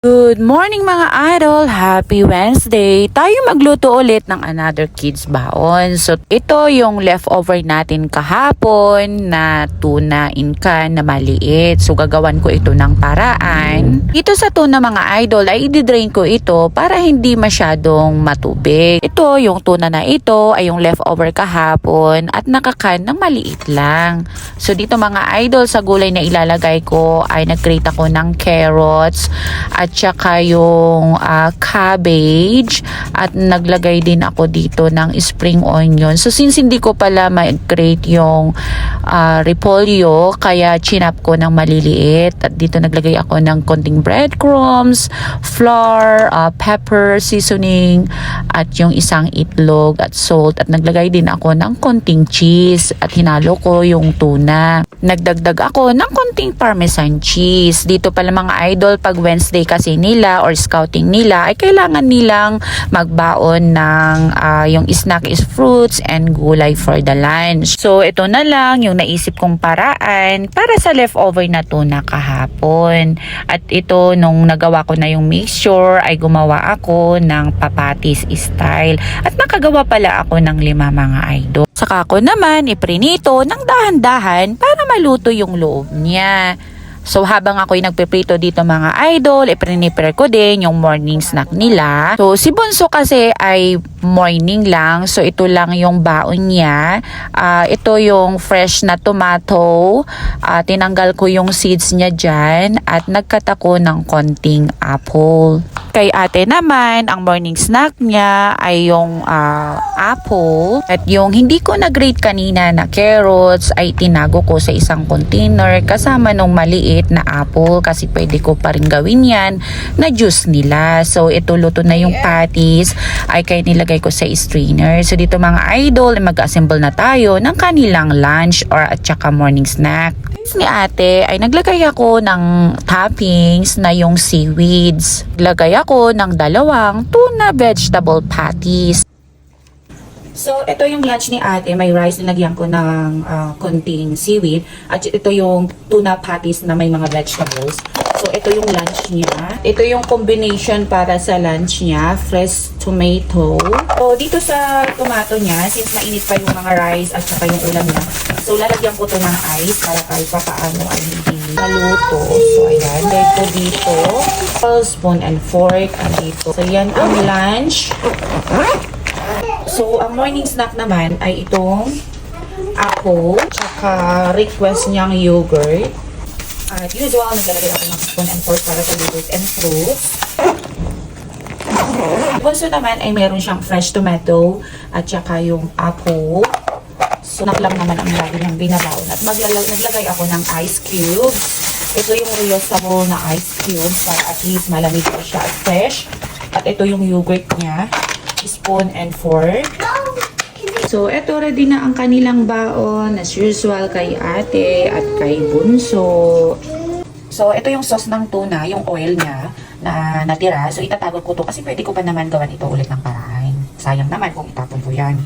Good morning mga idol! Happy Wednesday! Tayo magluto ulit ng another kids baon. So ito yung leftover natin kahapon na tuna in can na maliit. So gagawan ko ito ng paraan. Dito sa tuna mga idol ay i-drain ko ito para hindi masyadong matubig. Ito yung tuna na ito ay yung leftover kahapon at nakakan ng maliit lang. So dito mga idol sa gulay na ilalagay ko ay nag-create ako ng carrots at saka yung cabbage at naglagay din ako dito ng spring onion. So since hindi ko pala ma-grate yung repolyo, kaya chinap ko ng maliliit at dito naglagay ako ng konting breadcrumbs, flour, pepper, seasoning at yung isang itlog at salt at naglagay din ako ng konting cheese at hinalo ko yung tuna. Nagdagdag ako ng konting parmesan cheese. Dito pala mga idol, pag Wednesday kasi nila or scouting nila ay kailangan nilang magbaon ng yung snack is fruits and gulay for the lunch. So ito na lang yung naisip kong paraan para sa leftover na tuna kahapon. At ito nung nagawa ko na yung mixture ay gumawa ako ng papatis style. At nakagawa pala ako ng 5 mga idol. Saka ko naman iprinito ng dahan-dahan para maluto yung loob niya. So habang ako'y nagpiprito dito mga idol, iprinipare ko din yung morning snack nila. So si Bunso kasi ay morning lang. So ito lang yung baon niya. Ito yung fresh na tomato. Tinanggal ko yung seeds niya dyan at nagkat ako ng konting apple. Kay ate naman, ang morning snack niya ay yung apple. At yung hindi ko na-grate kanina na carrots ay tinago ko sa isang container kasama nung maliit na apple kasi pwede ko pa rin gawin yan na juice nila. So ito luto na yung patties ay kaya nilagay ko sa strainer. So dito mga idol, mag-assemble na tayo ng kanilang lunch or at saka morning snack. Ni ate ay naglagay ako ng toppings na yung seaweeds. Naglagay ako ng 2 tuna vegetable patties. So, ito yung lunch ni ate. May rice, nilagyan ko ng konting seaweed. At ito yung tuna patties na may mga vegetables. So, ito yung lunch niya. Ito yung combination para sa lunch niya. Fresh tomato. So, dito sa tomato niya, since mainit pa yung mga rice at saka yung ulam niya, so, lalagyan ko ito ng ice para kahit pa paano ay hindi maluto. So, ayan. Dito, spoon and fork. Dito. So, yan ang lunch. So, ang morning snack naman ay itong apple, tsaka request niyang yogurt. At usual, naglalagay ako ng spoon and fork para sa yogurt and fruits. Also naman ay meron siyang fresh tomato at tsaka yung apple. So, naklang naman ang lagi niyang binabaon. At naglagay ako ng ice cubes. Ito yung reusable na ice cubes para at least malamig ko siya at fresh. At ito yung yogurt niya. Spoon and fork. So, eto ready na ang kanilang baon as usual kay ate at kay Bunso. So, ito yung sauce ng tuna, yung oil niya na natira. So, itatago ko to kasi pwede ko pa naman gawan ito ulit ng paraan. Sayang naman kung itapon ko yan.